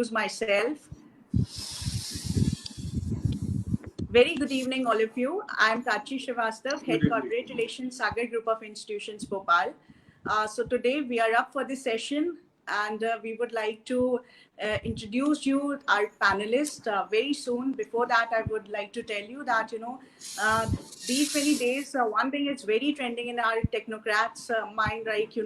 introduce myself. Very good evening, all of you. I'm Prachi Srivastav, Head Corporate Relations, Sagar Group of Institutions, Bhopal. So today we are up for this session, and we would like to introduce you, our panelists, very soon. Before that, I would like to tell you that, these many days, one thing is very trending in our technocrats' mind, like,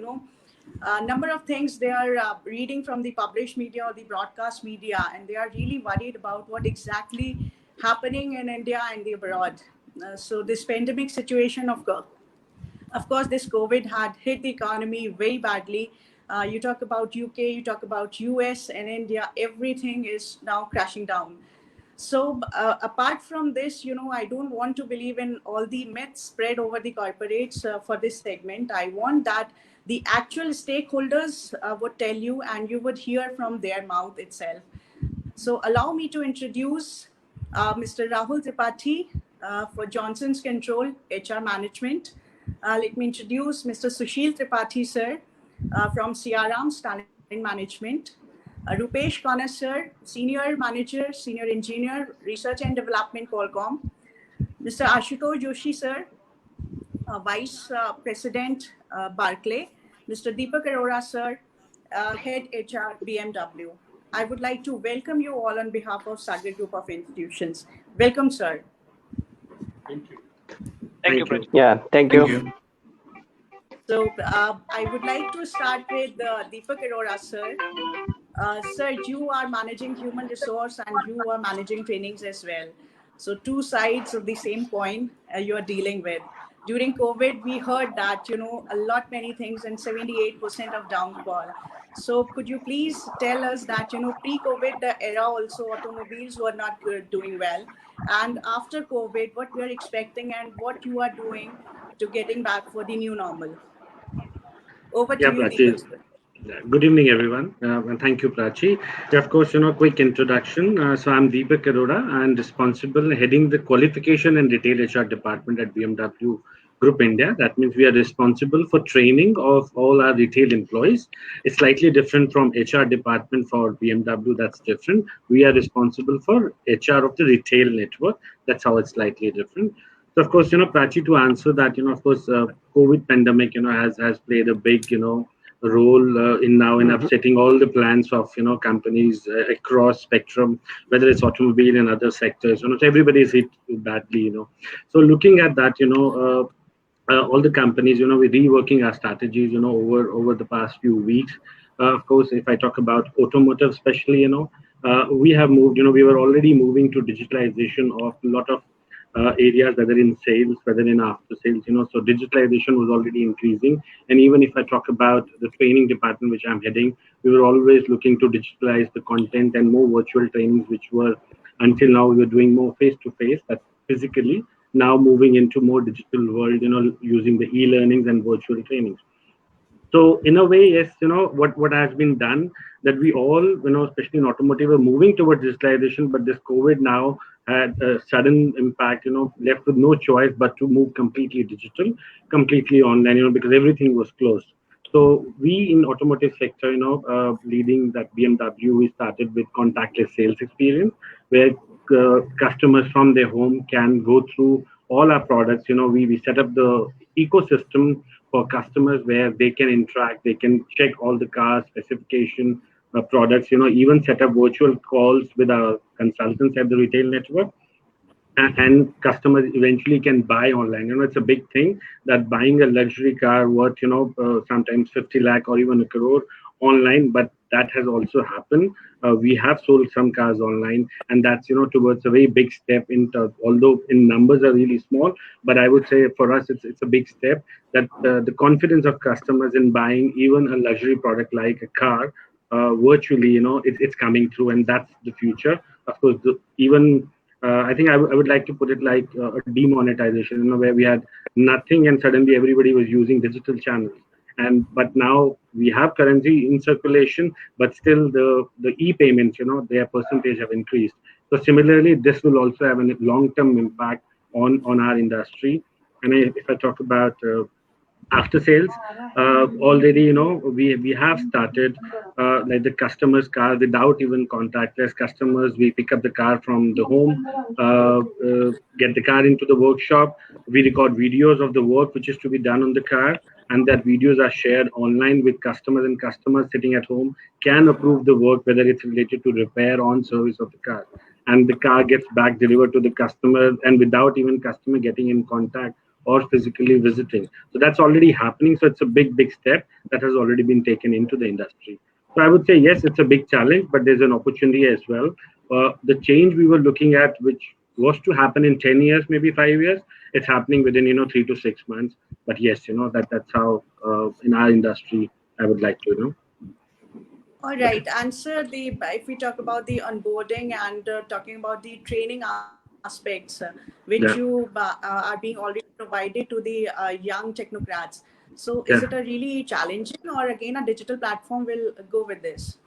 number of things they are reading from the published media or the broadcast media, and they are really worried about what exactly happening in India and the abroad. So this pandemic situation, of course, this COVID had hit the economy very badly. You talk about UK, you talk about US and India, everything is now crashing down. So apart from this, I don't want to believe in all the myths spread over the corporates for this segment. I want that the actual stakeholders would tell you, and you would hear from their mouth itself. So allow me to introduce Mr. Rahul Tripathi for Johnson's Control HR Management. Let me introduce Mr. Sushil Tripathi, sir, from Siyaram Talent Management. Rupesh, Kona, sir, Senior Manager, Senior Engineer, Research and Development, Qualcomm. Mr. Ashutosh Joshi, sir, Vice President, Barclays. Mr. Deepak Arora, sir, Head HR, BMW. I would like to welcome you all on behalf of Sagar Group of Institutions. Welcome, sir. Thank you. Thank you. Yeah, thank you. So I would like to start with Deepak Arora, sir. Sir, you are managing human resource and you are managing trainings as well. So two sides of the same coin you are dealing with. During COVID, we heard that, a lot many things and 78% of downfall. So could you please tell us that, pre-COVID era also automobiles were not doing well. And after COVID, what we are expecting and what you are doing to getting back for the new normal. Over to you, Deepak, sir. Good evening, everyone, and thank you, Prachi. Of course, quick introduction. So I'm Deepak Arora. I'm responsible heading the Qualification and Retail HR department at BMW Group India. That means we are responsible for training of all our retail employees. It's slightly different from HR department for BMW. That's different. We are responsible for HR of the retail network. That's how it's slightly different. So, of course, Prachi, to answer that, of course, COVID pandemic, has played a big, role in upsetting all the plans of companies across spectrum, whether it's automobile and other sectors. So everybody is hit badly. So looking at that, all the companies, we're reworking our strategies. Over the past few weeks. Of course, if I talk about automotive, especially, we have moved. We were already moving to digitalization of a lot of areas, whether in sales, whether in after sales, so digitalization was already increasing. And even if I talk about the training department, which I'm heading, we were always looking to digitalize the content and more virtual trainings, which were until now we were doing more face-to-face, but physically now moving into more digital world, using the e-learnings and virtual trainings. So in a way, yes, what has been done, that we all, especially in automotive, are moving towards digitalization, but this COVID now had a sudden impact, left with no choice but to move completely digital, completely online, because everything was closed. So we in automotive sector, leading that BMW, we started with contactless sales experience, where customers from their home can go through all our products. We set up the ecosystem for customers where they can interact, they can check all the cars, specification, products, even set up virtual calls with our consultants at the retail network. And customers eventually can buy online. It's a big thing that buying a luxury car worth, sometimes 50 lakh or even a crore online, but that has also happened. We have sold some cars online, and that's, towards a very big step into, although in numbers are really small, but I would say for us, it's a big step that the confidence of customers in buying even a luxury product like a car virtually, it's coming through, and that's the future. Of course, I think I would like to put it like a demonetization, where we had nothing and suddenly everybody was using digital channels. But now we have currency in circulation, but still the e-payments, their percentage have increased. So similarly, this will also have a long-term impact on our industry. And if I talk about after sales. Already, we have started like the customer's car without even contactless customers. We pick up the car from the home, get the car into the workshop. We record videos of the work which is to be done on the car, and that videos are shared online with customers, and customers sitting at home can approve the work, whether it's related to repair on service of the car, and the car gets back delivered to the customer, and without even customer getting in contact or physically visiting. So that's already happening. So it's a big step that has already been taken into the industry. So I would say yes, it's a big challenge, but there's an opportunity as well. The change we were looking at, which was to happen in 10 years, maybe 5 years, it's happening within 3 to 6 months. But yes, that's how in our industry I would like to All right. And sir, if we talk about the onboarding and talking about the training aspects, which you yeah are being already provided to the young technocrats. So is it yeah a really challenging, or again a digital platform will go with this?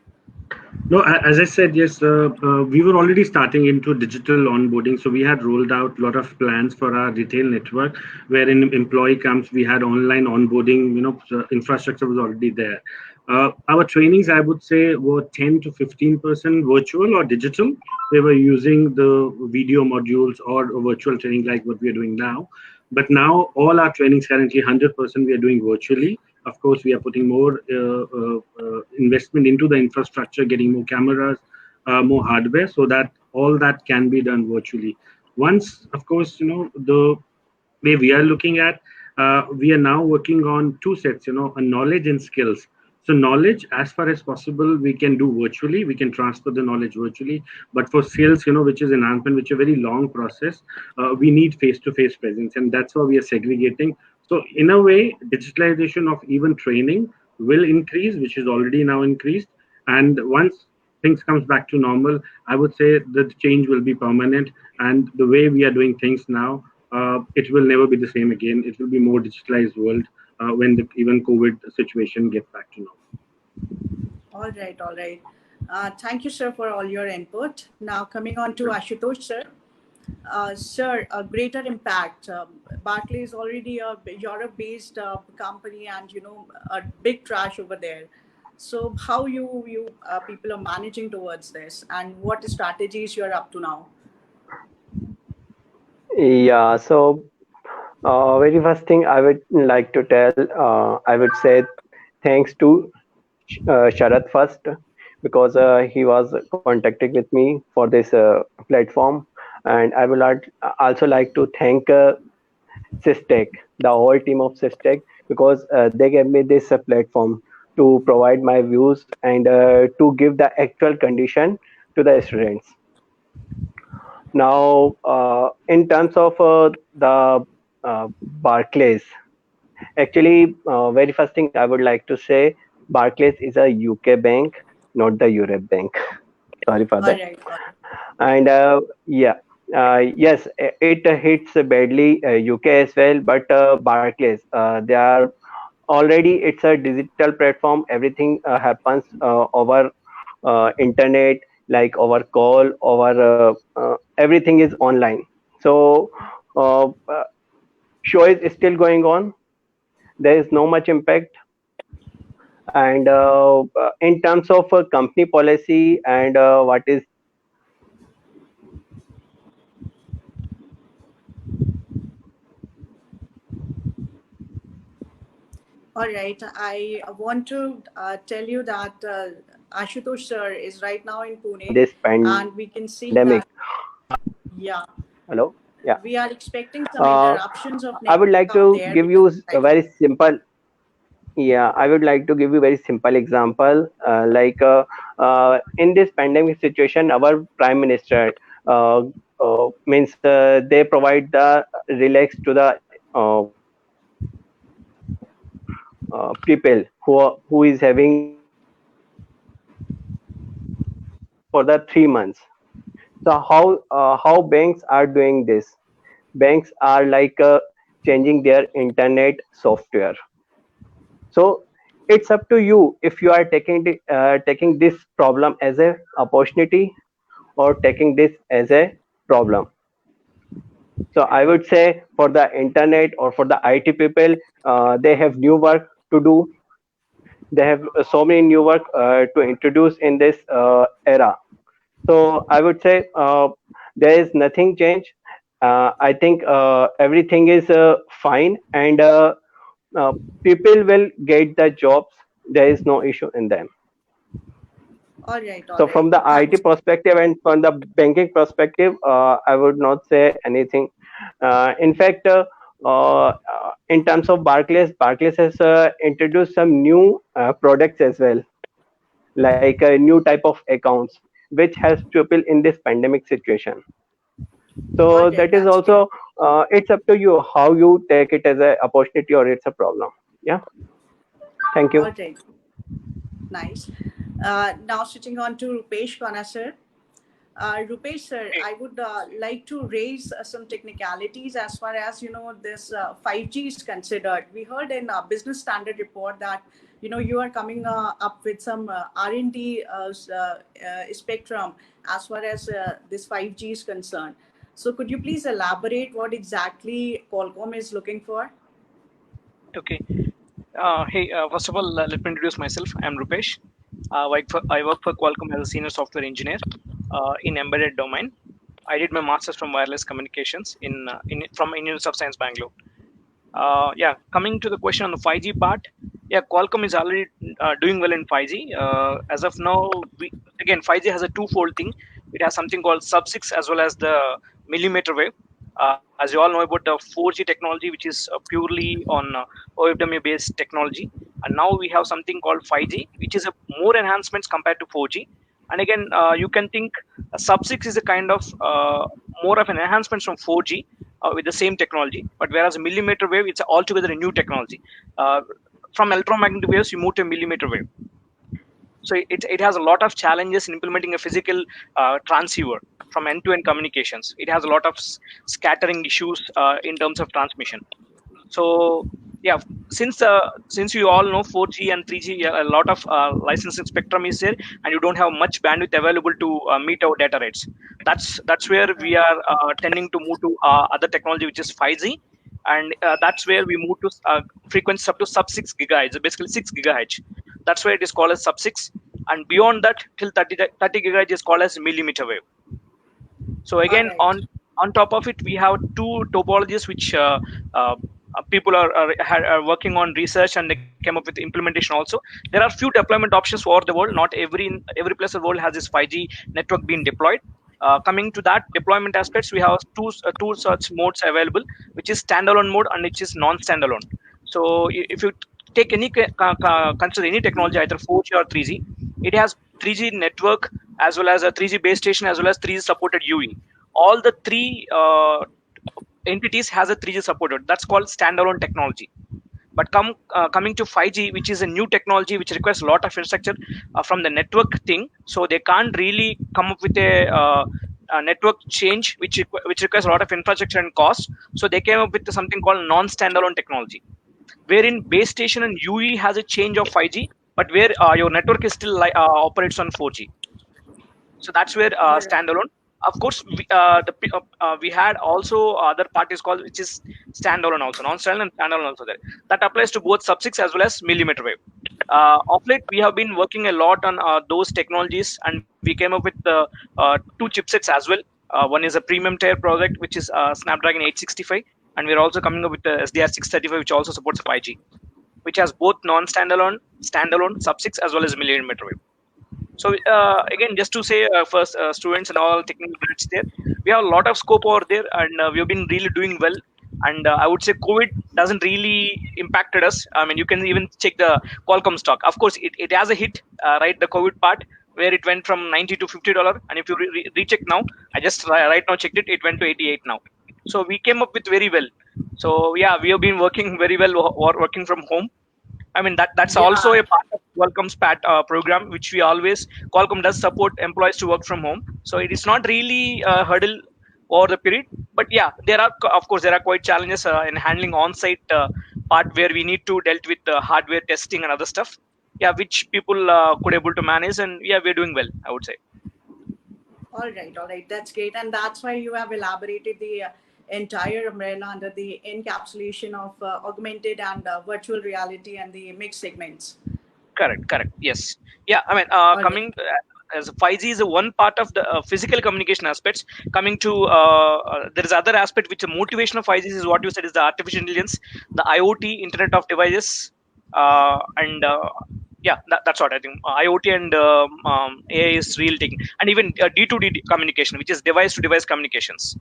No, as I said, yes, we were already starting into digital onboarding. So we had rolled out a lot of plans for our retail network, wherein employee comes, we had online onboarding, so infrastructure was already there. Our trainings, I would say, were 10 to 15% virtual or digital. They were using the video modules or virtual training like what we are doing now. But now all our trainings currently 100% we are doing virtually. Of course, we are putting more investment into the infrastructure, getting more cameras, more hardware, so that all that can be done virtually. Once, of course, the way we are looking at, we are now working on two sets, a knowledge and skills. So knowledge, as far as possible, we can do virtually. We can transfer the knowledge virtually. But for skills, which is enhancement, which is a very long process, we need face-to-face presence, and that's why we are segregating. So in a way, digitalization of even training will increase, which is already now increased. And once things comes back to normal, I would say the change will be permanent. And the way we are doing things now, it will never be the same again. It will be more digitalized world when the even COVID situation gets back to normal. All right, all right. Thank you, sir, for all your input. Now, coming on to Ashutosh, sir. Sir, a greater impact. Barclays is already a Europe-based company, and a big trash over there. So, how you people are managing towards this, and what strategies you're up to now? Yeah, so very first thing I would like to tell, I would say thanks to Sharat first because he was contacting with me for this platform, and I will also like to thank Systec, the whole team of Systec, because they gave me this platform to provide my views and to give the actual condition to the students. Now, in terms of the Barclays, actually, very first thing I would like to say, Barclays is a UK bank, not the Europe bank. Sorry for All that. right, all right. And yeah, yes, it hits badly UK as well, but Barclays, they are already it's a digital platform. Everything happens over internet, like over call, over everything is online. So show is still going on. There is no much impact. And in terms of company policy and what is All right. I want to tell you that Ashutosh sir is right now in Pune, this and we can pandemic? see that, yeah, Hello, yeah. we are expecting some Uh, interruptions of I would network like out to there give because you of a cyclone. very simple. Yeah, I would like to give you very simple example. In this pandemic situation, our prime minister uh, means they provide the relax to the people who is having for the 3 months. So how banks are doing this? Banks are like changing their internet software. So it's up to you if you are taking this problem as a opportunity or taking this as a problem. So I would say for the internet or for the IT people, they have new work to do. They have so many new work to introduce in this era. So I would say there is nothing changed. I think everything is fine, and uh, people will get the jobs. There is no issue in them. All right, all So right. from the IT Thanks. perspective and from the banking perspective, I would not say anything. In fact, in terms of Barclays, Barclays has introduced some new products as well, like a new type of accounts, which helps people in this pandemic situation. All So right, that is that's great. also it's up to you how you take it as a opportunity or it's a problem. Yeah. Thank All you. right, nice. Now switching on to Rupesh Kona sir. Rupesh sir, I would like to raise some technicalities as far as this 5G is considered. We heard in a business standard report that you are coming up with some R&D spectrum as far as this 5G is concerned. So could you please elaborate what exactly Qualcomm is looking for? Okay. Hey, first of all, let me introduce myself. I'm Rupesh. I work for Qualcomm as a senior software engineer in embedded domain. I did my master's from wireless communications from University of Science Bangalore. Yeah, coming to the question on the 5G part, yeah, Qualcomm is already doing well in 5G. As of now, again 5G has a twofold thing. It has something called sub-6 as well as the millimeter wave. As you all know about the 4G technology, which is purely on OFW based technology, and now we have something called 5G, which is a more enhancements compared to 4G. And again, you can think sub-6 is a kind of more of an enhancement from 4G with the same technology. But whereas millimeter wave, it's altogether a new technology. Uh, from electromagnetic waves, you move to a millimeter wave. So it has a lot of challenges in implementing a physical transceiver from end-to-end communications. It has a lot of scattering issues in terms of transmission. So yeah, since you all know 4G and 3G, yeah, a lot of licensing spectrum is there, and you don't have much bandwidth available to meet our data rates. That's where we Right. are tending to move to other technology, which is 5G, and that's where we move to frequencies up to sub 6 gigahertz, basically 6 gigahertz. That's why it is called as sub 6, and beyond that till 30 gigahertz is called as millimeter wave. So All again, right. on top of it, we have two topologies which people are working on research, and they came up with implementation also. There are few deployment options over the world. Not every place of the world has this 5G network being deployed. Coming to that deployment aspects, we have two such modes available, which is standalone mode and which is non-standalone. So if you take consider any technology, either 4G or 3G, it has 3G network as well as a 3G base station as well as 3G supported UE. All the three entities has a 3G supported. That's called standalone technology. But coming to 5G, which is a new technology which requires a lot of infrastructure from the network thing, so they can't really come up with a network change which requires a lot of infrastructure and cost. So they came up with something called non-standalone technology, wherein base station and UE has a change of 5G, but where your network is still operates on 4G. So that's where All right. standalone. Of course, we had also other parties called which is standalone also, non-standalone and standalone also there. That applies to both sub 6 as well as millimeter wave. Of late, we have been working a lot on those technologies, and we came up with two chipsets as well. One is a premium tier project, which is Snapdragon 865, and we're also coming up with the SDR 635, which also supports 5G, which has both non-standalone, standalone, sub 6 as well as millimeter wave. So again, just to say, first students and all technical grades there, we have a lot of scope over there, and we have been really doing well. And I would say COVID doesn't really impacted us. I mean, you can even check the Qualcomm stock. Of course, it has a hit, right? The COVID part where it went from $90 to $50, and if you recheck now, I just right now checked it, it went to 88 now. So we came up with very well. So yeah, we have been working very well, working from home. I mean that's also Yeah. a part of Qualcomm's program, which we always Qualcomm does support employees to work from home. So it is not really a hurdle over the period, but yeah, there are of course there are quite challenges in handling on-site part where we need to dealt with hardware testing and other stuff. Yeah, which people could able to manage, and yeah, we're doing well, I would say. All right, all right. That's great. And that's why you have elaborated the entire umbrella under the encapsulation of augmented and virtual reality and the mixed segments. Correct. Yes. Yeah. I mean, All right. coming as 5G is a one part of the physical communication aspects. Coming to there is other aspect which the motivation of 5G is what you said is the artificial intelligence, the IoT, Internet of Devices, and yeah, that's what I think. IoT and AI is real thing, and even D2D communication, which is device to device communications.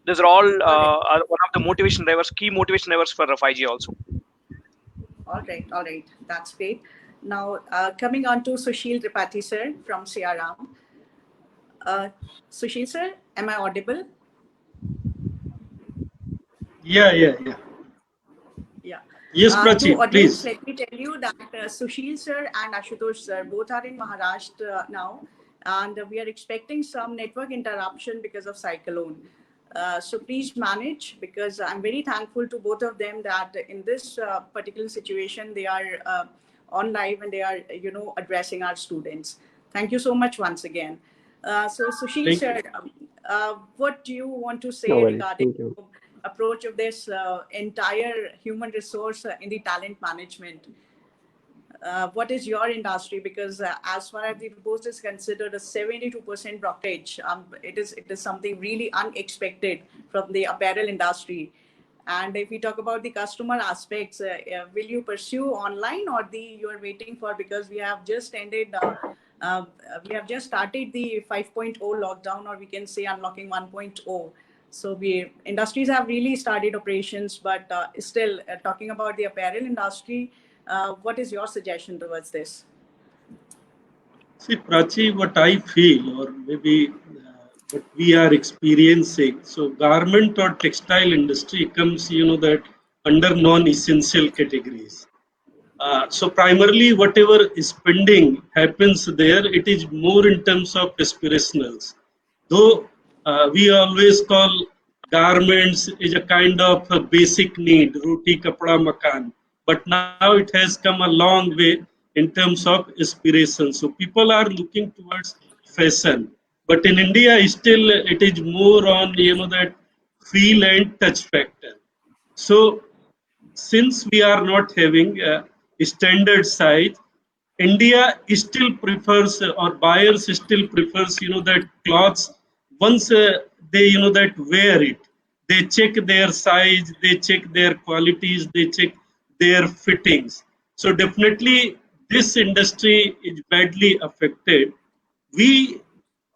Those are all are one of the motivation drivers, key motivation drivers for 5G also. All right. That's great. Now, coming on to Sushil Tripathi, sir, from Siyaram. Sushil, sir, am I audible? Yeah. Yeah. Yes, To Prachi, audience, please. let me tell you that Sushil, sir, and Ashutosh, sir, both are in Maharashtra now, and we are expecting some network interruption because of cyclone. So please manage, because I'm very thankful to both of them that in this particular situation they are on live and they are addressing our students. Thank you so much once again. So Sushil Thank sir, you. what do you want to say No worries. regarding Thank you. approach of this entire human resource in the talent management? What is your industry? Because as far as the post is considered a 72% brokerage, it is something really unexpected from the apparel industry. And if we talk about the customer aspects, will you pursue online, or you are waiting for, because we have just ended, uh, we have just started the 5.0 lockdown, or we can say unlocking 1.0. So we industries have really started operations, but still talking about the apparel industry, what is your suggestion towards this? See, Prachi, what I feel, or maybe what we are experiencing. So, garment or textile industry comes, that under non-essential categories. So primarily, whatever spending happens there, it is more in terms of aspirationals. Though we always call garments is a kind of a basic need, roti, kapda, makan. But now it has come a long way in terms of aspiration. So people are looking towards fashion. But in India, still it is more on that feel and touch factor. So since we are not having a standard size, India still prefers or buyers still prefers that clothes once they that wear it, they check their size, they check their qualities, they check their fittings. So definitely this industry is badly affected. We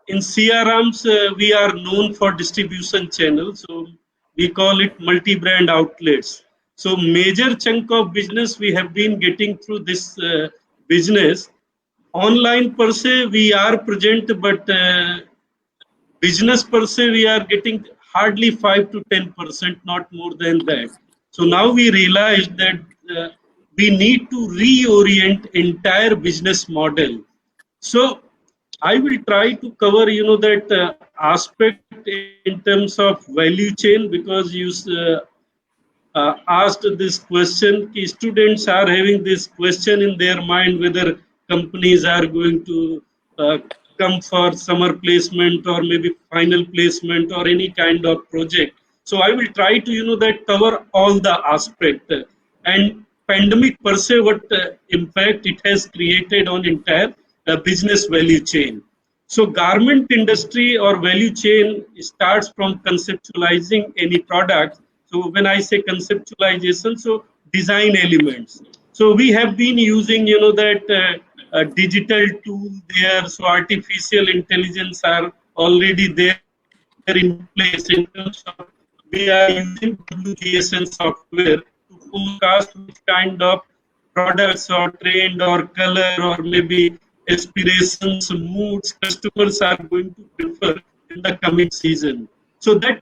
in CRMs, we are known for distribution channels, so we call it multi-brand outlets. So major chunk of business we have been getting through this business. Online per se, we are present, but business per se, we are getting hardly 5 to 10%, not more than that. So now we realize that we need to reorient entire business model. So I will try to cover that aspect in terms of value chain, because you asked this question. Students are having this question in their mind whether companies are going to uh, come for summer placement or maybe final placement or any kind of project. So I will try to that cover all the aspect, and pandemic per se, what impact it has created on entire business value chain. So garment industry or value chain starts from conceptualizing any product. So when I say conceptualization, so design elements. So we have been using, that digital tool there. So artificial intelligence are already there in place in terms of we are using WGSN software to forecast which kind of products or trend or color or maybe aspirations, moods customers are going to prefer in the coming season. So that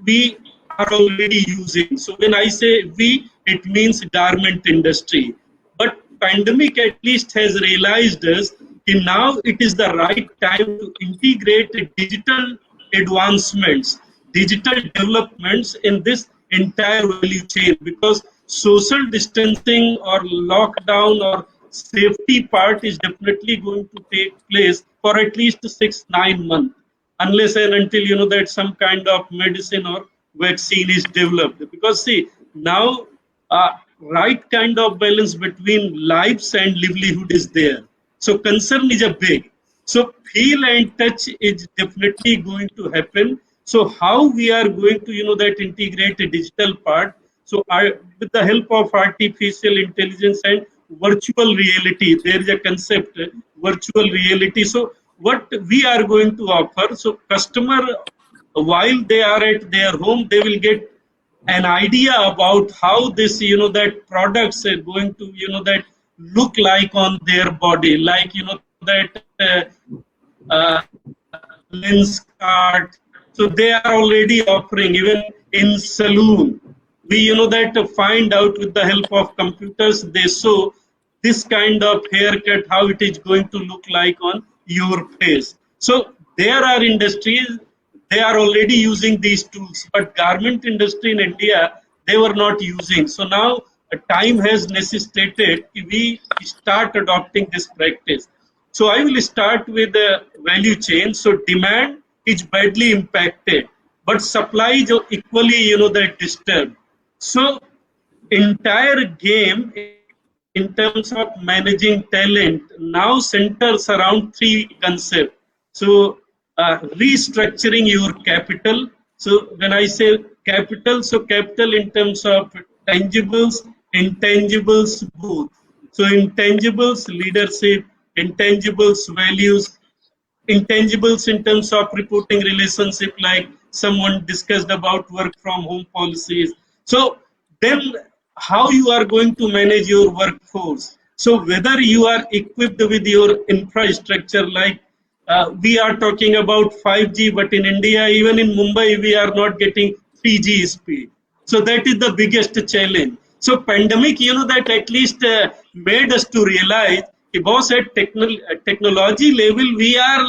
we are already using. So when I say we, it means garment industry. But pandemic at least has realized us that now it is the right time to integrate digital advancements, digital developments in this entire value chain, because social distancing or lockdown or safety part is definitely going to take place for at least 6 9 months, unless and until that some kind of medicine or vaccine is developed. Because see, now right kind of balance between lives and livelihood is there. So concern is a big. So feel and touch is definitely going to happen. So how we are going to, that integrate a digital part. So with the help of artificial intelligence and virtual reality, there is a concept, virtual reality. So what we are going to offer, so customer, while they are at their home, they will get an idea about how this, that products are going to, that look like on their body, like, that lens card. So they are already offering even in saloon. We, that find out with the help of computers, they show this kind of haircut, how it is going to look like on your face. So there are industries, they are already using these tools, but garment industry in India, they were not using. So now time has necessitated we start adopting this practice. So I will start with the value chain. So demand is badly impacted, but supply is equally, that disturbed. So entire game in terms of managing talent now centers around three concepts. So restructuring your capital. So when I say capital, so capital in terms of tangibles, intangibles both. So intangibles leadership, intangibles values, intangibles in terms of reporting relationship, like someone discussed about work from home policies. So then how you are going to manage your workforce. So whether you are equipped with your infrastructure, like we are talking about 5G, but in India, even in Mumbai, we are not getting 3G speed. So that is the biggest challenge. So pandemic, that at least made us to realize because at technology level, we are,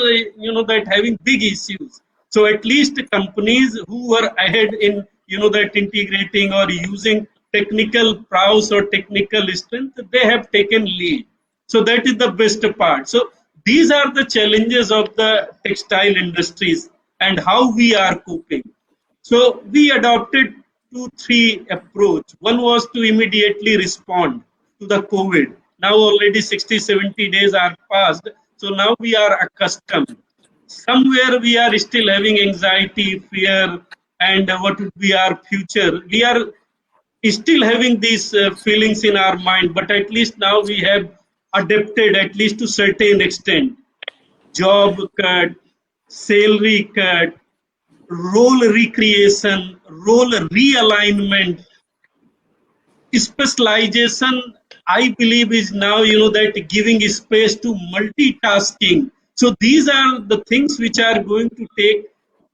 that having big issues. So at least companies who were ahead in, that integrating or using technical prowess or technical strength, they have taken lead. So that is the best part. So these are the challenges of the textile industries and how we are coping. So we adopted 2-3 approach. One was to immediately respond to the COVID. Now already 60, 70 days are passed. So now we are accustomed. Somewhere we are still having anxiety, fear, and what would be our future. We are still having these feelings in our mind, but at least now we have adapted at least to certain extent. Job cut, salary cut, role recreation, role realignment, specialization, I believe is now, that giving space to multitasking. So these are the things which are going to take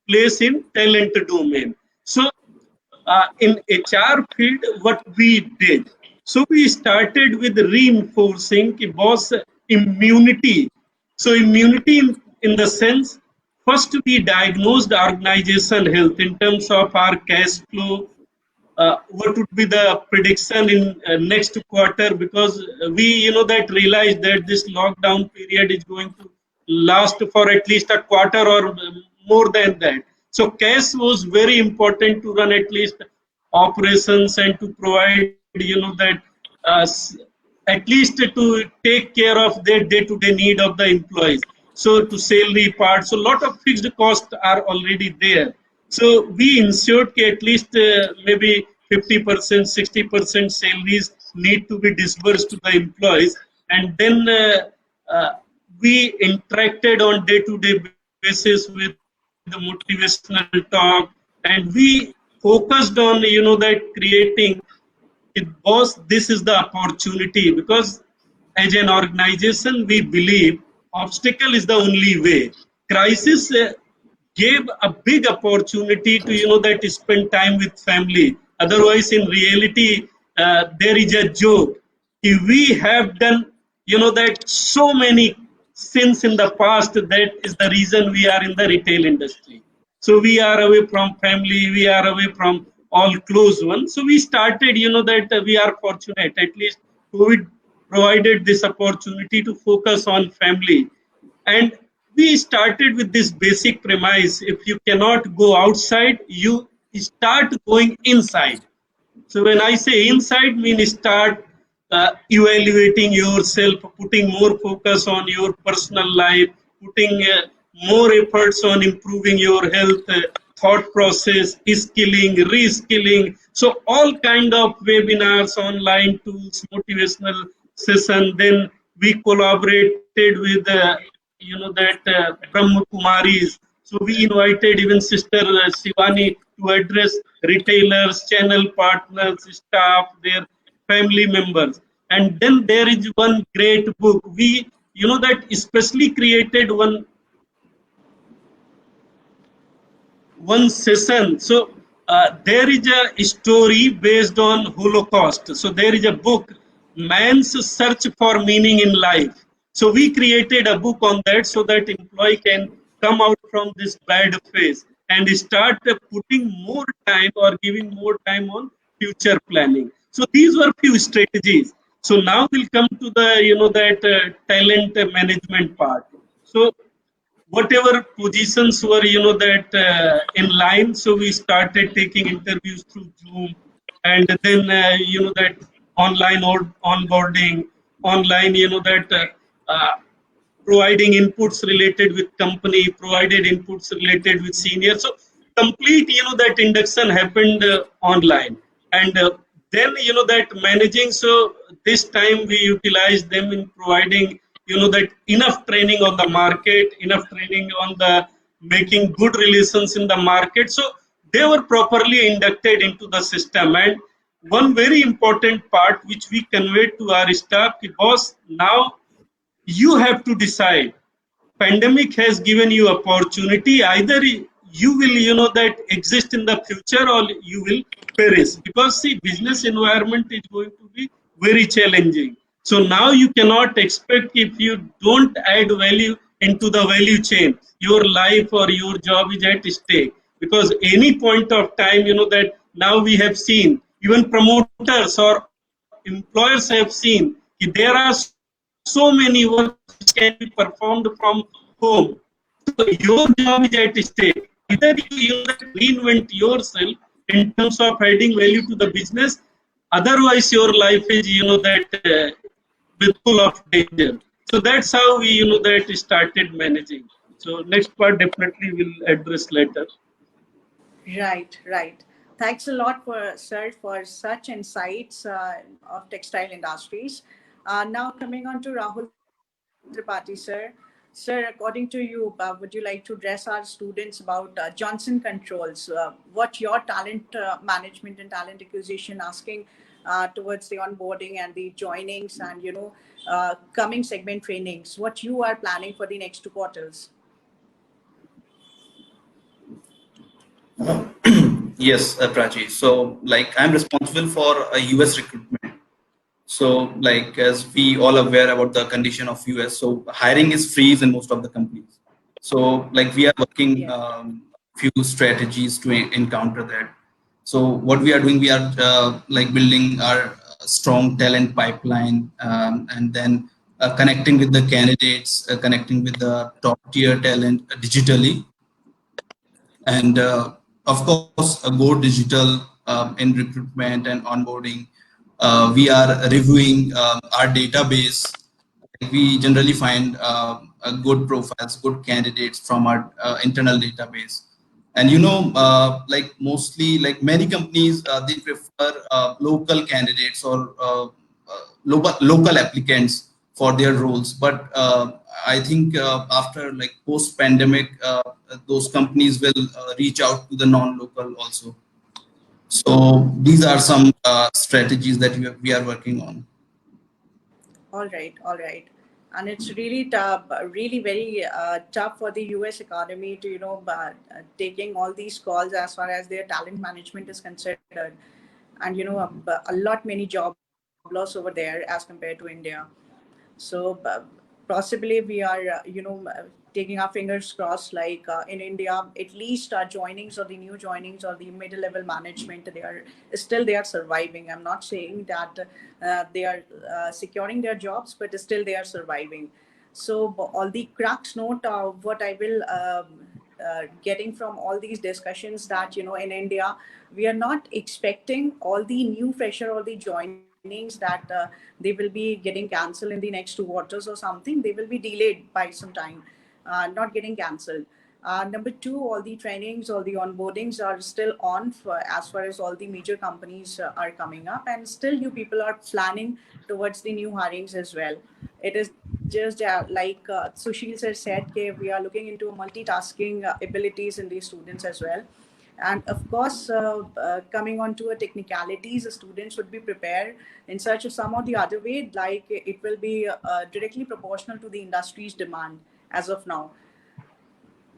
place in talent domain. So in HR field, what we did. So we started with reinforcing boss immunity. So immunity in the sense, first we diagnosed organization health in terms of our cash flow, what would be the prediction in next quarter, because we that realized that this lockdown period is going to last for at least a quarter or more than that. So cash was very important to run at least operations and to provide that at least to take care of their day-to-day need of the employees. So to salary part, so a lot of fixed costs are already there. So we ensured that at least maybe 50%, 60% salaries need to be disbursed to the employees, and then we interacted on day-to-day basis with the motivational talk, and we focused on that creating it. Boss, this is the opportunity, because as an organization we believe obstacle is the only way. Crisis gave a big opportunity to that spend time with family. Otherwise in reality there is a joke. If we have done that so many sins in the past, that is the reason we are in the retail industry. So we are away from family, we are away from all close ones. So we started, that we are fortunate. At least COVID provided this opportunity to focus on family. And we started with this basic premise: if you cannot go outside, you start going inside. So when I say inside, mean start evaluating yourself, putting more focus on your personal life, putting more efforts on improving your health, thought process, skilling, reskilling. So all kind of webinars, online tools, motivational session. Then we collaborated with Brahma Kumaris. So we invited even Sister Shivani to address retailers, channel partners, staff, their family members. And then there is one great book. We, especially created one session. So there is a story based on Holocaust. So there is a book, Man's Search for Meaning in Life. So we created a book on that so that employee can come out from this bad phase and start putting more time or giving more time on future planning. So these were few strategies. So now we'll come to the talent management part. So whatever positions were in line, so we started taking interviews through Zoom, and then that online onboarding, online uh, providing inputs related with company, provided inputs related with senior. So complete, that induction happened online. And then, that managing. So this time we utilized them in providing, that enough training on the market, enough training on the making good relations in the market. So they were properly inducted into the system. And one very important part which we conveyed to our staff was, now you have to decide. Pandemic has given you opportunity. Either you will that exist in the future, or you will perish, because see, business environment is going to be very challenging. So now you cannot expect, if you don't add value into the value chain, your life or your job is at stake. Because any point of time, that now we have seen, even promoters or employers have seen, there are so many works which can be performed from home. So your job is at stake. Either you that reinvent yourself in terms of adding value to the business, otherwise your life is with full of danger. So that's how we that started managing. So next part definitely will address later. Right, right. Thanks a lot, for sir, for such insights of textile industries. Now coming on to Rahul Tripathi, sir. Sir, according to you, would you like to address our students about Johnson Controls? What your talent management and talent acquisition asking towards the onboarding and the joinings and coming segment trainings? What you are planning for the next 2 quarters? Yes, Prachi. So, like, I'm responsible for a US recruitment. So, like, as we all aware about the condition of US, so hiring is freeze in most of the companies. So, like, we are working Yeah. few strategies to encounter that. So, what we are doing, we are like building our strong talent pipeline, and then connecting with the candidates, connecting with the top tier talent digitally, and of course go digital in recruitment and onboarding. We are reviewing our database. We generally find good profiles, good candidates from our internal database. And like mostly, like many companies, they prefer local candidates or local applicants for their roles. But I think after like post pandemic, those companies will reach out to the non-local also. So these are some strategies that we are working on. All right, all right. And it's really tough, really very tough for the US economy to, taking all these calls as far as their talent management is considered. And, a lot many job loss over there as compared to India. So possibly we are, taking our fingers crossed. Like in India, at least our joinings or the new joinings or the middle level management, they are surviving. I'm not saying that they are securing their jobs, but still they are surviving. So all the crux note of what I will getting from all these discussions that, in India, we are not expecting all the new fresher or the joinings that they will be getting cancelled in the next 2 quarters or something. They will be delayed by some time, not getting cancelled. Number two, all the trainings, all the onboardings are still on for as far as all the major companies are coming up, and still you people are planning towards the new hirings as well. It is just like Sushil sir said, we are looking into multitasking abilities in these students as well. And of course, coming on to a technicalities, the students would be prepared in such a some or the other way, like it will be directly proportional to the industry's demand as of now.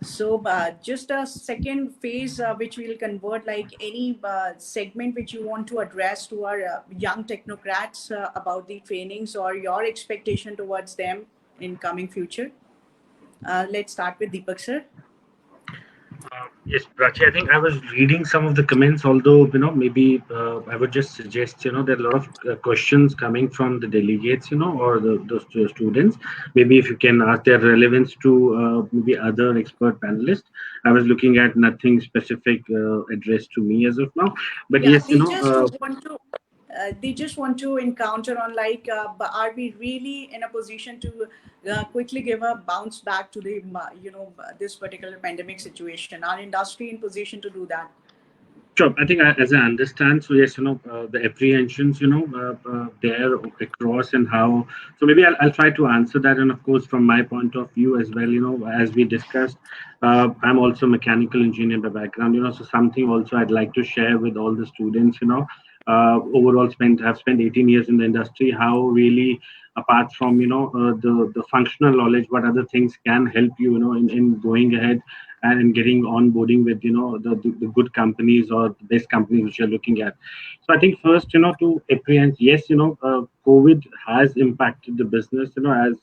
So just a second phase, which we'll convert like any segment which you want to address to our young technocrats about the trainings or your expectation towards them in coming future. Let's start with Deepak sir. Yes, Prachi, I think I was reading some of the comments, although, maybe I would just suggest, there are a lot of questions coming from the delegates, or the students. Maybe if you can ask their relevance to maybe other expert panelists. I was looking at nothing specific addressed to me as of now. But Yeah, yes, they just want to encounter on like, are we really in a position to quickly give a bounce back to the this particular pandemic situation? Our industry in position to do that? sure. I think as I understand, so yes, the apprehensions, there across and how. So maybe I'll try to answer that. And of course, from my point of view as well, as we discussed, I'm also a mechanical engineer by background, so something also I'd like to share with all the students, overall have spent 18 years in the industry, how really, apart from, the functional knowledge, what other things can help you, in going ahead and in getting onboarding with the good companies or the best companies which you're looking at. So I think first, to apprehend, yes, COVID has impacted the business, as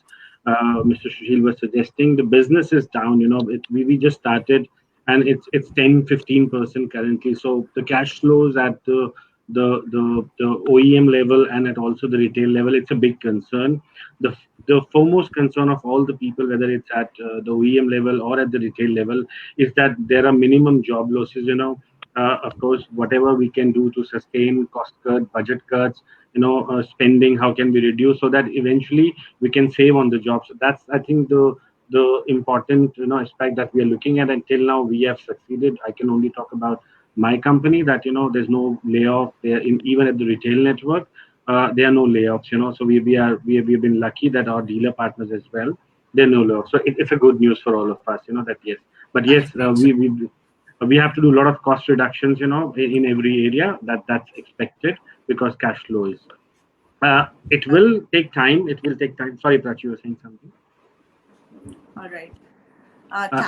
Mr. Sushil was suggesting. The business is down, we just started, and it's 10-15% currently. So the cash flows at the OEM level and at also the retail level, it's a big concern. The foremost concern of all the people, whether it's at the OEM level or at the retail level, is that there are minimum job losses. Of course, whatever we can do to sustain cost cut, budget cuts, spending, how can we reduce so that eventually we can save on the job. So that's, I think, the important aspect that we are looking at. Until now, we have succeeded. I can only talk about my company, that there's no layoff there even at the retail network. There are no layoffs, so we've been lucky that our dealer partners as well, there are no layoffs. So it's a good news for all of us, that yes. But yes, we have to do a lot of cost reductions, in every area that's expected, because cash flow is. It will take time. It will take time. Sorry, Prachi, you were saying something. All right.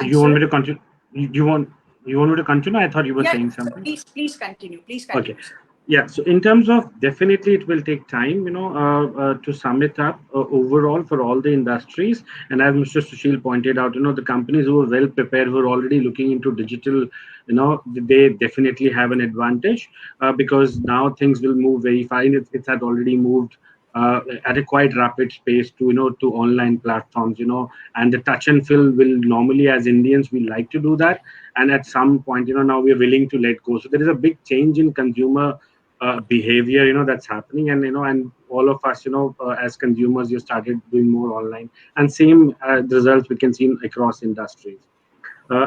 You want me to continue? You want me to continue? I thought you were saying something. Please continue. Please continue. Okay. Yeah. So in terms of, definitely it will take time, to sum it up overall for all the industries. And as Mr. Sushil pointed out, the companies who are well prepared, who are already looking into digital, they definitely have an advantage, because now things will move very fine. It had already moved at a quite rapid pace to to online platforms, and the touch and fill will normally, as Indians, we like to do that, and at some point, now we are willing to let go. So there is a big change in consumer behavior, that's happening, and and all of us, as consumers, you started doing more online, and same results we can see across industries.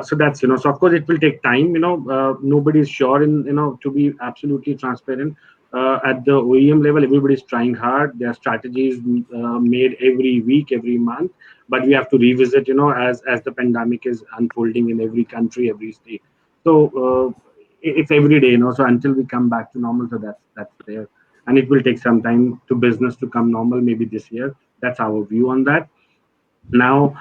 So that's, so of course it will take time. Nobody's sure in, to be absolutely transparent. At the OEM level, everybody's trying hard. There are strategies made every week, every month, but we have to revisit, as the pandemic is unfolding in every country, every state. So it's every day, So until we come back to normal, so that's there, and it will take some time to business to come normal. Maybe this year. That's our view on that. Now,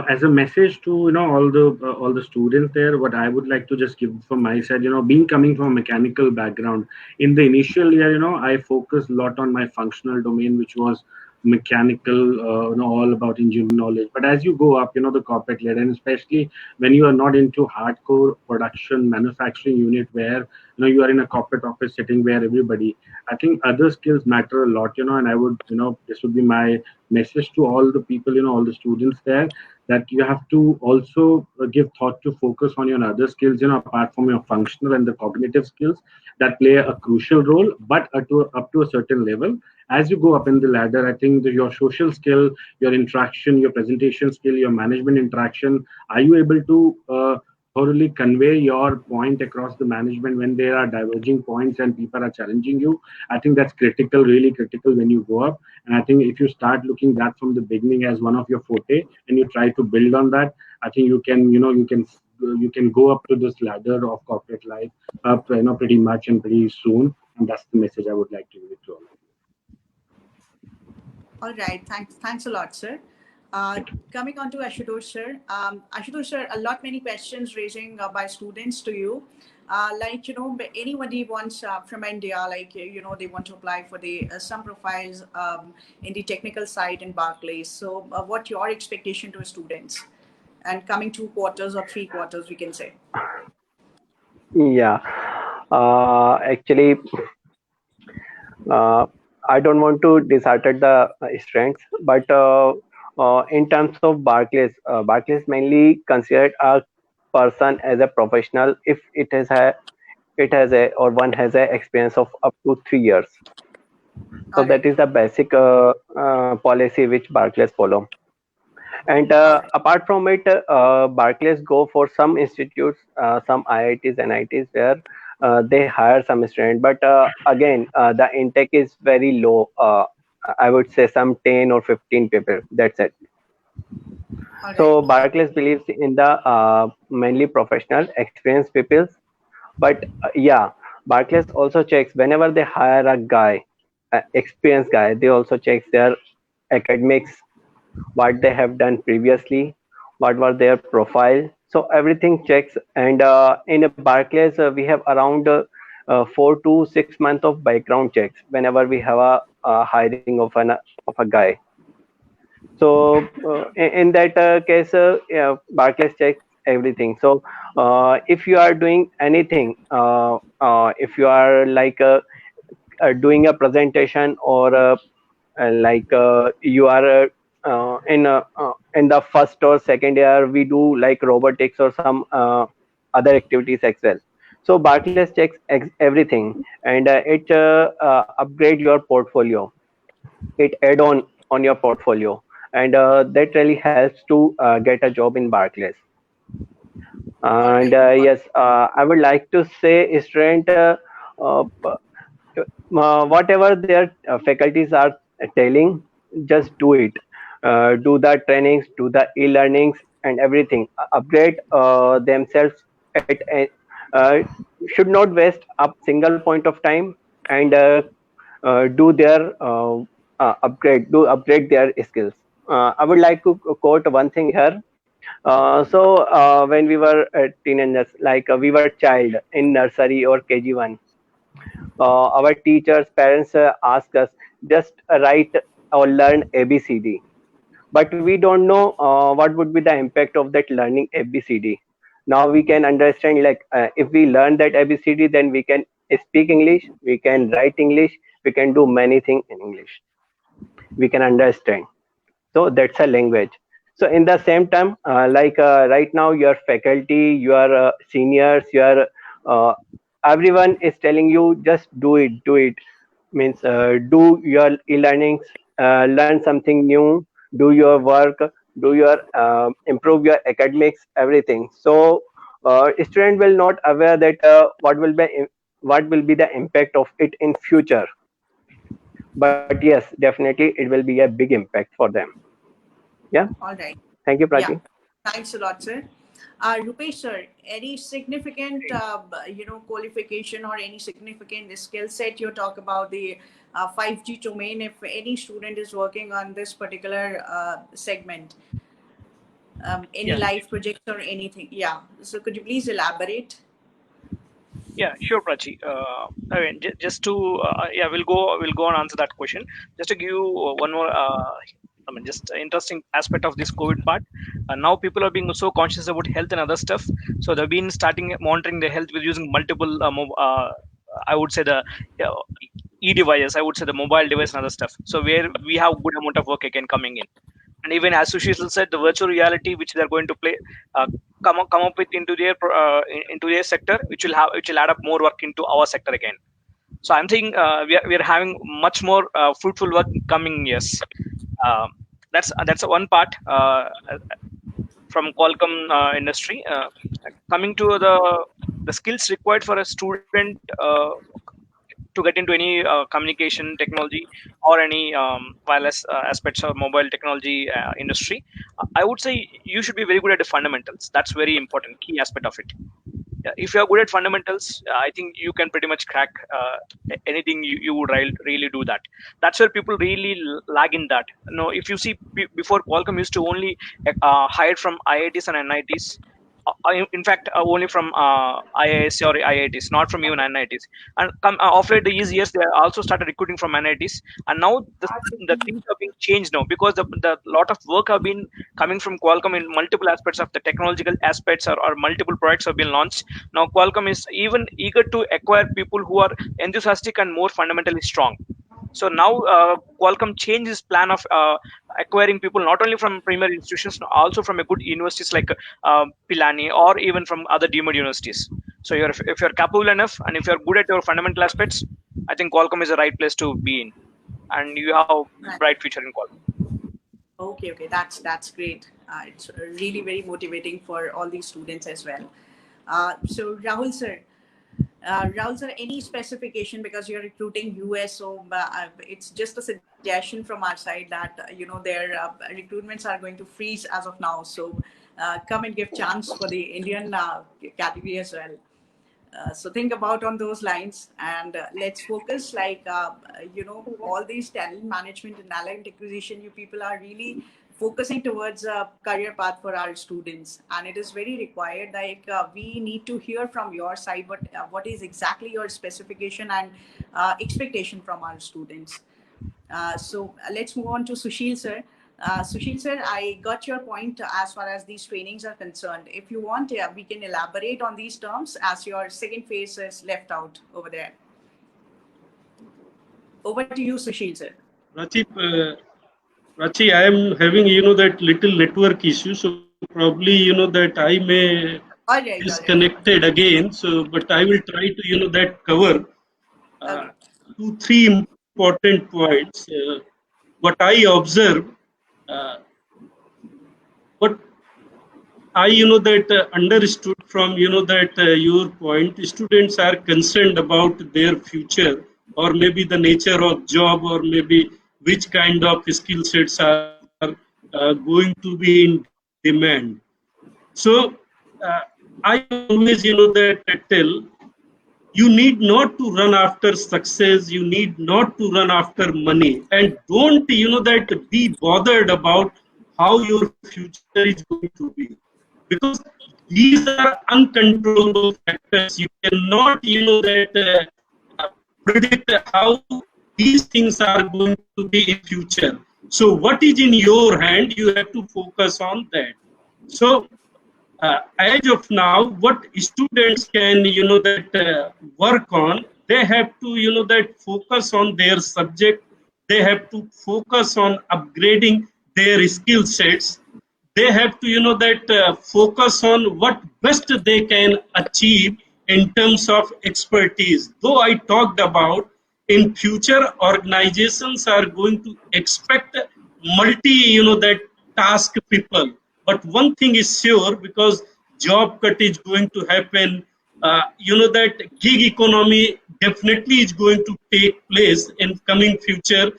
as a message to all the students there, what I would like to just give from my side, being coming from a mechanical background, in the initial year, I focused a lot on my functional domain, which was mechanical, all about engineering knowledge. But as you go up, the corporate layer, and especially when you are not into hardcore production manufacturing unit, where you are in a corporate office sitting where everybody. I think other skills matter a lot, and I would, this would be my message to all the people, all the students there, that you have to also give thought to focus on your other skills, apart from your functional and the cognitive skills that play a crucial role, but up to a certain level. As you go up in the ladder, I think that your social skill, your interaction, your presentation skill, your management interaction, are you able to thoroughly convey your point across the management when there are diverging points and people are challenging you? I think that's critical, really critical when you go up. And I think if you start looking that from the beginning as one of your forte and you try to build on that, I think you can go up to this ladder of corporate life up, pretty much and pretty soon. And that's the message I would like to give it to all of you. All right. Thanks a lot, sir. Coming on to Ashutosh, sir. Ashutosh, sir, many questions raising by students to you. Anybody wants from India, they want to apply for the some profiles in the technical side in Barclays. So, what your expectation to students? And coming 2 quarters or 3 quarters, we can say. Yeah. Actually, I don't want to dishearten the strengths, but in terms of Barclays mainly considered a person as a professional if it has a or one has a experience of up to 3 years. So All that right. is the basic policy which Barclays follow. And All right. apart from it, Barclays go for some institutes, some IITs and ITs where they hire some student. But again, the intake is very low. I would say some 10 or 15 people. That's it. All right. So Barclays believes in the mainly professional, experienced people. But yeah, Barclays also checks whenever they hire a guy, experienced guy. They also checks their academics, what they have done previously, what was their profile. So everything checks. And in Barclays, we have around 4 to 6 months of background checks whenever we have a hiring of a guy. So in that case, yeah, Barclays checks everything. So if you are doing anything, if you are like doing a presentation or you are in the first or second year, we do like robotics or some other activities as well. So Barclays checks everything, and it upgrade your portfolio, it add on your portfolio, and that really helps to get a job in Barclays. All And right. yes, I would like to say student, uh, whatever their faculties are telling, just do it. Do the trainings, do the e-learnings and everything. Upgrade themselves at should not waste a single point of time, and do their upgrade their skills. I would like to quote one thing here. When we were teenagers, like we were child in nursery or KG1, our teachers, parents ask us just write or learn ABCD, but we don't know what would be the impact of that learning ABCD. Now we can understand, like if we learn that ABCD, then we can speak English, we can write English, we can do many things in English, we can understand. So that's a language. So in the same time, right now, your faculty, your seniors, your everyone is telling you just do it, means do your e-learnings, learn something new, do your work, do your improve your academics, everything. So student will not aware that what will be the impact of it in future. But yes, definitely it will be a big impact for them. Yeah. All right. Thank you, Yeah. Prachi. Thanks a lot, sir. Rupesh, sir, any significant, qualification or any significant skill set you talk about the 5G domain if any student is working on this particular segment? Any Yeah, live projects or anything? Yeah. So could you please elaborate? yeah, sure, Prachi. I mean, just to yeah, we'll go and answer that question. Just to give you one more, I mean, just interesting aspect of this COVID part. Now people are being so conscious about health and other stuff, so they've been starting monitoring their health with using multiple I would say the uh, e-devices, I would say the mobile device and other stuff, so where we have good amount of work again coming in. And even as Sushil said, the virtual reality which they're going to play, come up with into their into their sector, which will add up more work into our sector again. So I'm thinking we are having much more fruitful work coming years. Uh, that's one part from Qualcomm industry. Coming to the skills required for a student to get into any communication technology or any wireless aspects of mobile technology industry, I would say you should be very good at the fundamentals. That's very important, key aspect of it. Yeah, if you are good at fundamentals, I think you can pretty much crack anything you would really do that. That's where people really lag in that. No, if you see before, Qualcomm used to only hire from IITs and NITs. In fact, only from IIS or IITs, not from even NITs. And after these years, they also started recruiting from NITs. And now the things are being changed now, because the lot of work have been coming from Qualcomm in multiple aspects of the technological aspects, or multiple products have been launched. Now Qualcomm is even eager to acquire people who are enthusiastic and more fundamentally strong. So now Qualcomm changed its plan of acquiring people not only from premier institutions, also from a good universities like Pilani, or even from other deemed universities. So if you're capable enough and if you're good at your fundamental aspects, I think Qualcomm is the right place to be in, and you have a bright future in Qualcomm. Okay, that's great. It's really very motivating for all these students as well. So Rahul sir, any specification, because you're recruiting US, so it's just a suggestion from our side that their recruitments are going to freeze as of now. So come and give chance for the Indian category as well. So think about on those lines, and let's focus, like all these talent management and talent acquisition, you people are really focusing towards a career path for our students, and it is very required. Like we need to hear from your side what is exactly your specification and expectation from our students. So let's move on to Sushil sir. Sushil sir, I got your point as far as these trainings are concerned. If you want, we can elaborate on these terms, as your second phase is left out over there. Over to you, Sushil sir. Prachi, I am having, that little network issue. So probably, that I may disconnected again. So, but I will try to, that cover 2-3 important points. What I observe, what I, that understood from, that your point, students are concerned about their future, or maybe the nature of job, or maybe which kind of skill sets are going to be in demand. So I always, that tell, you need not to run after success, you need not to run after money, and don't, that be bothered about how your future is going to be, because these are uncontrollable factors. You cannot, that predict how these things are going to be in future. So what is in your hand, you have to focus on that. So as of now, what students can, that work on, they have to, that focus on their subject. They have to focus on upgrading their skill sets. They have to, that focus on what best they can achieve in terms of expertise. Though I talked about in future, organizations are going to expect multi, that task people. But one thing is sure, because job cut is going to happen, that gig economy definitely is going to take place in coming future.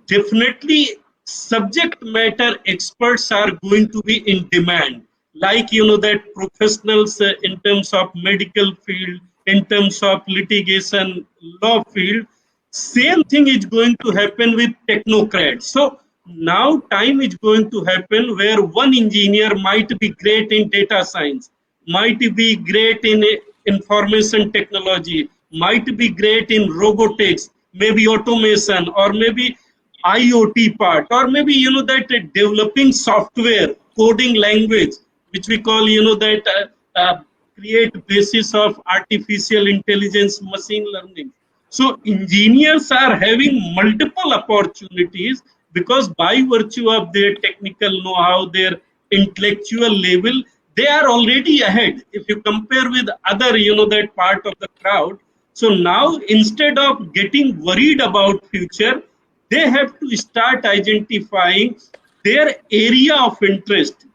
Definitely subject matter experts are going to be in demand, like that professionals in terms of medical field, in terms of litigation law field. Same thing is going to happen with technocrats. So now time is going to happen where one engineer might be great in data science, might be great in information technology, might be great in robotics, maybe automation, or maybe IoT part, or maybe that developing software coding language, which we call, that create basis of artificial intelligence, machine learning. So engineers are having multiple opportunities because by virtue of their technical know-how, their intellectual level, they are already ahead. If you compare with other, that part of the crowd. So now instead of getting worried about future, they have to start identifying their area of interest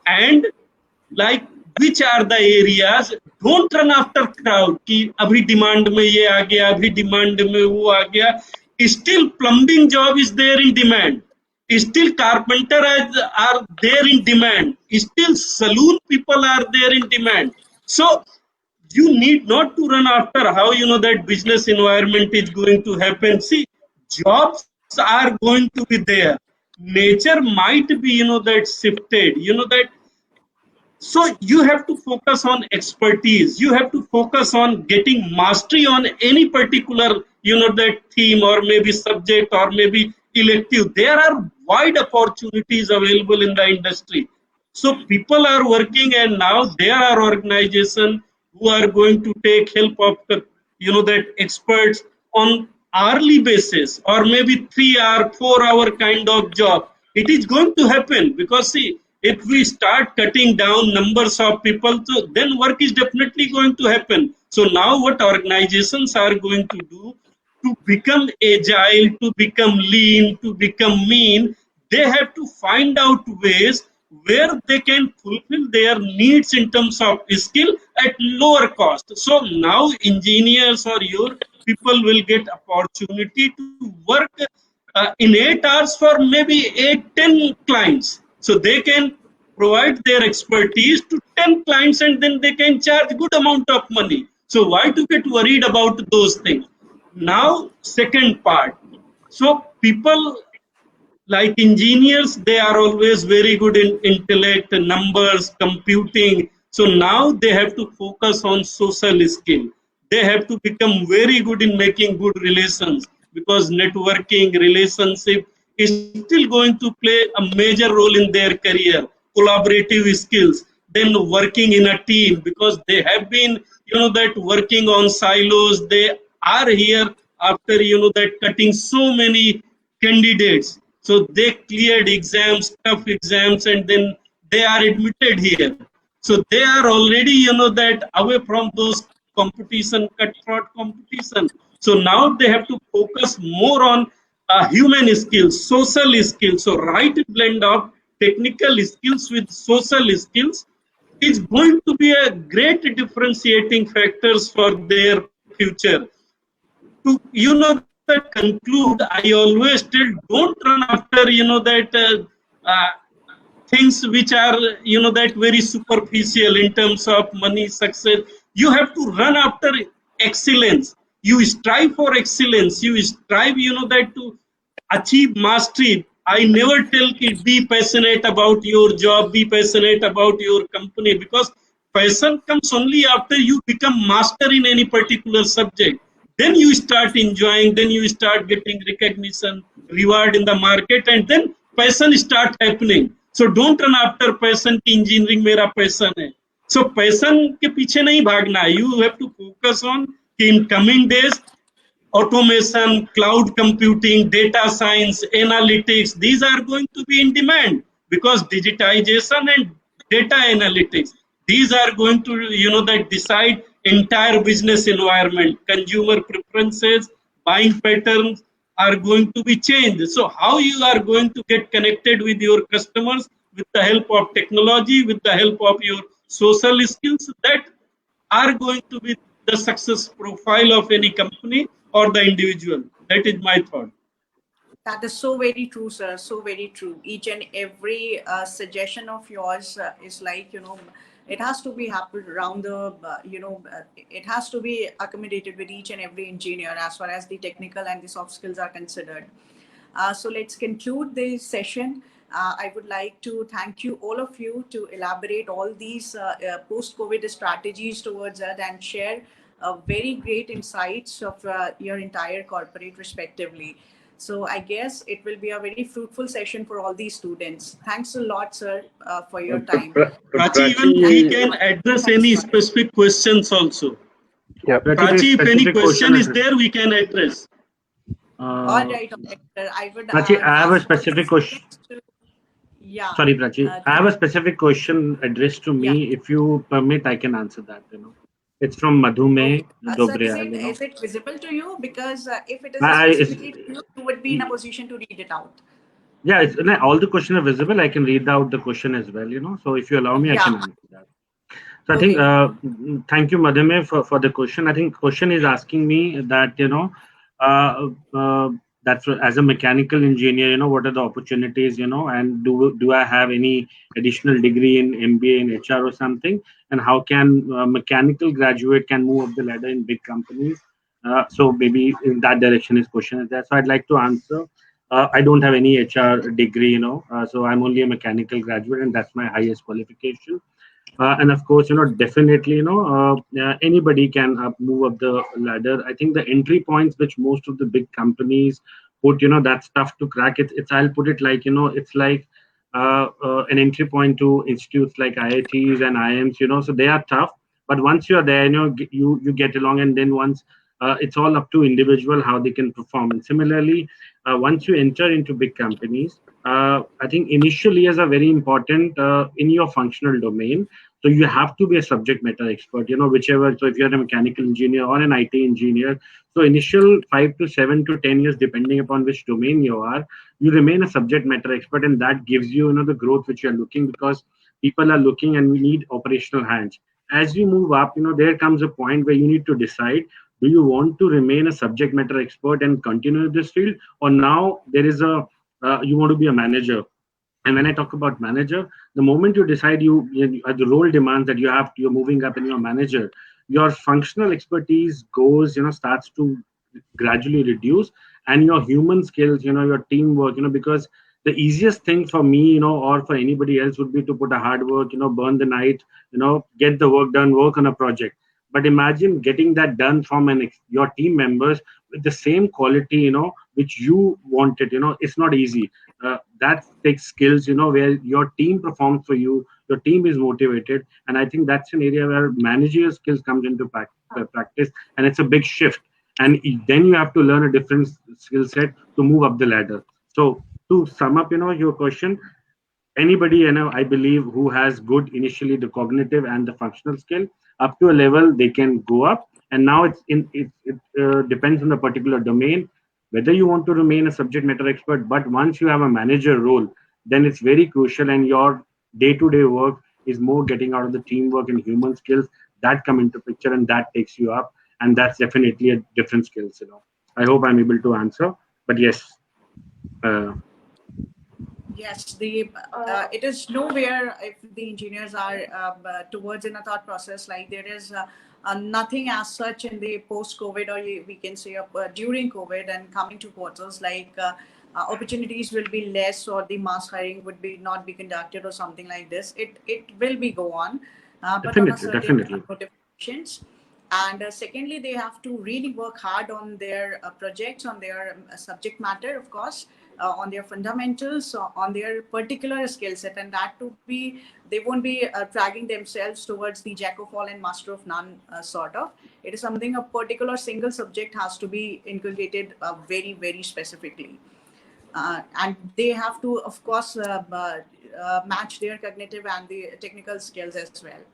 and like which are the areas. Don't run after crowd कि अभी demand में ये आ गया, अभी demand में वो आ गया. Still plumbing job is there in demand, still carpenter are there in demand, still saloon people are there in demand. So you need not to run after how that business environment is going to happen. See, jobs are going to be there, nature might be that shifted, that. So you have to focus on expertise, you have to focus on getting mastery on any particular that theme or maybe subject or maybe elective. There are wide opportunities available in the industry. So people are working, and now there are organizations who are going to take help of the that experts on hourly basis or maybe 3 hour 4 hour kind of job. It is going to happen because see, if we start cutting down numbers of people, so then work is definitely going to happen. So now what organizations are going to do to become agile, to become lean, to become mean, they have to find out ways where they can fulfill their needs in terms of skill at lower cost. So now engineers or your people will get opportunity to work in 8 hours for maybe 8, 10 clients. So they can provide their expertise to 10 clients and then they can charge good amount of money. So why to get worried about those things? Now, second part. So people like engineers, they are always very good in intellect, numbers, computing. So now they have to focus on social skill. They have to become very good in making good relations, because networking relationship is still going to play a major role in their career. Collaborative skills, then working in a team, because they have been that working on silos. They are here after that cutting so many candidates. So they cleared exams, tough exams, and then they are admitted here. So they are already, that away from those competition, cutthroat competition. So now they have to focus more on human skills, social skills. So right blend of technical skills with social skills is going to be a great differentiating factors for their future. To that conclude, I always tell, don't run after that uh, things which are that very superficial in terms of money, success. You have to run after excellence. You strive for excellence, you strive that to achieve mastery. I never tell kids be passionate about your job, be passionate about your company, because passion comes only after you become master in any particular subject. Then you start enjoying, then you start getting recognition, reward in the market, and then passion start happening. So don't run after passion ki engineering मेरा passion है. So passion के पीछे नहीं भागना है. You have to focus on कि in coming days automation, cloud computing, data science, analytics, these are going to be in demand, because digitization and data analytics, these are going to, that decide entire business environment. Consumer preferences, buying patterns are going to be changed. So how you are going to get connected with your customers with the help of technology, with the help of your social skills, that are going to be the success profile of any company or the individual. That is my thought. That is so very true, sir. So very true. Each and every suggestion of yours is like, it has to be happened around the, it has to be accommodated with each and every engineer as far as the technical and the soft skills are considered. So let's conclude this session. I would like to thank you, all of you, to elaborate all these post-COVID strategies towards that and share very great insights of your entire corporate respectively. So I guess it will be a very fruitful session for all these students. Thanks a lot, sir, for your time. Prachi, even we can address any specific questions also. Yep. Prachi, if any question is is there, we can address. All right, sir. I would Prachi, I have a ask specific question. Yeah. Sorry, Prachi. I have a specific question addressed to me. Yeah. If you permit, I can answer that. It's from Madhume Sir, Dobriyal. is it visible to you? Because if it is It's- specifically to you, you would be in a position to read it out. Yeah, all the questions are visible. I can read out the question as well. So if you allow me, I can answer that. So I think, thank you, Madhume, for the question. I think question is asking me that, that's as a mechanical engineer, what are the opportunities, and do I have any additional degree in MBA in HR or something? And how can a mechanical graduate can move up the ladder in big companies? So maybe in that direction his question is there. So I'd like to answer. I don't have any HR degree, so I'm only a mechanical graduate, and that's my highest qualification. And of course, definitely, anybody can move up the ladder. I think the entry points which most of the big companies put, that's tough to crack. It's I'll put it like, it's like an entry point to institutes like IITs and IIMs, so they are tough. But once you're there, you get along, and then once it's all up to individual how they can perform. And similarly, once you enter into big companies, I think initially is a very important in your functional domain. So you have to be a subject matter expert, whichever. So if you're a mechanical engineer or an IT engineer, so initial 5 to 7 to 10 years, depending upon which domain you are, you remain a subject matter expert, and that gives you, the growth which you're looking, because people are looking and we need operational hands. As we move up, there comes a point where you need to decide, do you want to remain a subject matter expert and continue this field, or now there is you want to be a manager. And when I talk about manager, the moment you decide the role demands that you're moving up and you're a manager, your functional expertise starts to gradually reduce, and your human skills, your teamwork, because the easiest thing for me, or for anybody else would be to put a hard work, burn the night, get the work done, work on a project. But imagine getting that done from your team members with the same quality, which you wanted, it's not easy. That takes skills, where your team performs for you, your team is motivated. And I think that's an area where managerial skills comes into practice, and it's a big shift. And then you have to learn a different skill set to move up the ladder. So to sum up, your question, anybody, I believe, who has good initially the cognitive and the functional skill, up to a level they can go up. And now it depends on the particular domain whether you want to remain a subject matter expert. But once you have a manager role, then it's very crucial, and your day-to-day work is more getting out of the teamwork and human skills that come into picture, and that takes you up. And that's definitely a different skills. I hope I'm able to answer. But yes. Yes, it is nowhere if the engineers are towards in a thought process, like there is nothing as such in the post-COVID, or we can say during COVID and coming to quarters, like opportunities will be less, or the mass hiring would be not be conducted or something like this. It will be go on, but on a certain notifications. And secondly, they have to really work hard on their projects, on their subject matter, of course, on their fundamentals, on their particular skill set, and that to be, they won't be dragging themselves towards the jack of all and master of none sort of. It is something, a particular single subject has to be inculcated very, very specifically. And they have to, of course, match their cognitive and the technical skills as well.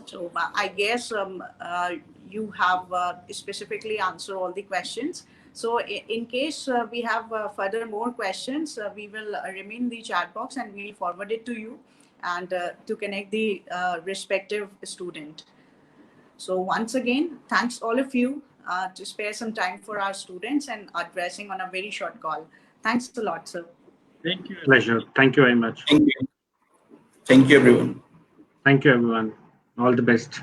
So I guess you have specifically answered all the questions. So in case we have further more questions, we will remain the chat box and we'll forward it to you, and to connect the respective student. So once again, thanks all of you to spare some time for our students and addressing on a very short call. Thanks a lot, sir. Thank you. Pleasure. Thank you very much. Thank you. Thank you, everyone. Thank you, everyone. All the best.